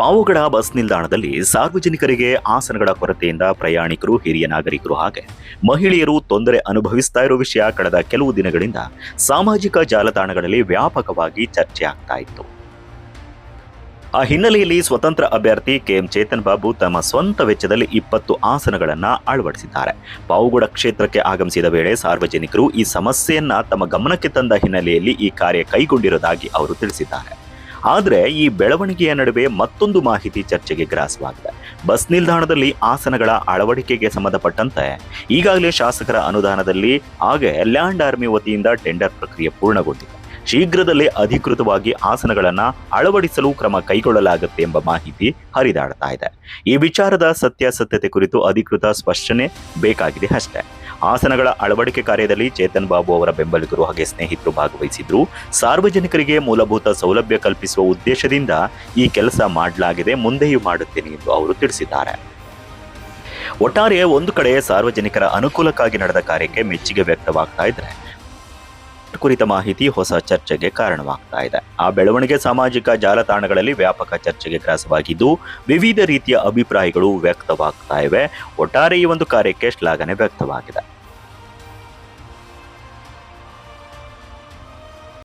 Pavagada bus ನಿಲ್ದಾಣದಲ್ಲಿ ಸಾರ್ವಜನಿಕರಿಗೆ ಆಸನಗಳ ಕೊರತೆಯಿಂದ ಪ್ರಯಾಣಿಕರು, ಹಿರಿಯ ನಾಗರಿಕರು ಹಾಗೆ ಮಹಿಳೆಯರು ತೊಂದರೆ ಅನುಭವಿಸ್ತಾ ಇರೋ ವಿಷಯ ಕಳೆದ ಕೆಲವು ದಿನಗಳಿಂದ ಸಾಮಾಜಿಕ ಜಾಲತಾಣಗಳಲ್ಲಿ ವ್ಯಾಪಕವಾಗಿ ಚರ್ಚೆ ಆಗ್ತಾ ಇತ್ತು. ಆ ಹಿನ್ನೆಲೆಯಲ್ಲಿ ಸ್ವತಂತ್ರ ಅಭ್ಯರ್ಥಿ ಕೆಎಂ ಚೇತನ್ ಬಾಬು ತಮ್ಮ ಸ್ವಂತ ವೆಚ್ಚದಲ್ಲಿ 20 ಆಸನಗಳನ್ನು ಅಳವಡಿಸಿದ್ದಾರೆ. ಪಾವಗಡ ಕ್ಷೇತ್ರಕ್ಕೆ ಆಗಮಿಸಿದ ವೇಳೆ ಸಾರ್ವಜನಿಕರು ಈ ಸಮಸ್ಯೆಯನ್ನ ತಮ್ಮ ಗಮನಕ್ಕೆ ತಂದ ಹಿನ್ನೆಲೆಯಲ್ಲಿ ಈ ಕಾರ್ಯ ಕೈಗೊಂಡಿರುವುದಾಗಿ ಅವರು ತಿಳಿಸಿದ್ದಾರೆ. ಆದರೆ ಈ ಬೆಳವಣಿಗೆಯ ನಡುವೆ ಮತ್ತೊಂದು ಮಾಹಿತಿ ಚರ್ಚೆಗೆ ಗ್ರಾಸವಾಗಿದೆ. ಬಸ್ ನಿಲ್ದಾಣದಲ್ಲಿ ಆಸನಗಳ ಅಳವಡಿಕೆಗೆ ಸಂಬಂಧಪಟ್ಟಂತೆ ಈಗಾಗಲೇ ಶಾಸಕರ ಅನುದಾನದಲ್ಲಿ ಹಾಗೆ ಲ್ಯಾಂಡ್ ಆರ್ಮಿ ವತಿಯಿಂದ ಟೆಂಡರ್ ಪ್ರಕ್ರಿಯೆ ಪೂರ್ಣಗೊಂಡಿದೆ. ಶೀಘ್ರದಲ್ಲೇ ಅಧಿಕೃತವಾಗಿ ಆಸನಗಳನ್ನು ಅಳವಡಿಸಲು ಕ್ರಮ ಕೈಗೊಳ್ಳಲಾಗುತ್ತೆ ಎಂಬ ಮಾಹಿತಿ ಹರಿದಾಡ್ತಾ ಇದೆ. ಈ ವಿಚಾರದ ಸತ್ಯಾಸತ್ಯತೆ ಕುರಿತು ಅಧಿಕೃತ ಸ್ಪಷ್ಟನೆ ಬೇಕಾಗಿದೆ ಅಷ್ಟೇ. ಆಸನಗಳ ಅಳವಡಿಕೆ ಕಾರ್ಯದಲ್ಲಿ ಚೇತನ್ ಬಾಬು ಅವರ ಬೆಂಬಲಿಗರು ಹಾಗೆ ಸ್ನೇಹಿತರು ಭಾಗವಹಿಸಿದ್ರು. ಸಾರ್ವಜನಿಕರಿಗೆ ಮೂಲಭೂತ ಸೌಲಭ್ಯ ಕಲ್ಪಿಸುವ ಉದ್ದೇಶದಿಂದ ಈ ಕೆಲಸ ಮಾಡಲಾಗಿದೆ, ಮುಂದೆಯೂ ಮಾಡುತ್ತೇನೆ ಎಂದು ಅವರು ತಿಳಿಸಿದ್ದಾರೆ. ಒಟ್ಟಾರೆ ಒಂದು ಕಡೆ ಸಾರ್ವಜನಿಕರ ಅನುಕೂಲಕ್ಕಾಗಿ ನಡೆದ ಕಾರ್ಯಕ್ಕೆ ಮೆಚ್ಚುಗೆ ವ್ಯಕ್ತವಾಗ್ತಾ ಇದ್ರೆ ಕುರಿತ ಮಾಹಿತಿ ಹೊಸ ಚರ್ಚೆಗೆ ಕಾರಣವಾಗ್ತಾ ಇದೆ. ಆ ಬೆಳವಣಿಗೆ ಸಾಮಾಜಿಕ ಜಾಲತಾಣಗಳಲ್ಲಿ ವ್ಯಾಪಕ ಚರ್ಚೆಗೆ ಗ್ರಾಸವಾಗಿದ್ದು ವಿವಿಧ ರೀತಿಯ ಅಭಿಪ್ರಾಯಗಳು ವ್ಯಕ್ತವಾಗ್ತಾ ಇವೆ. ಒಟ್ಟಾರೆ ಈ ಒಂದು ಕಾರ್ಯಕ್ಕೆ ಶ್ಲಾಘನೆ ವ್ಯಕ್ತವಾಗಿದೆ.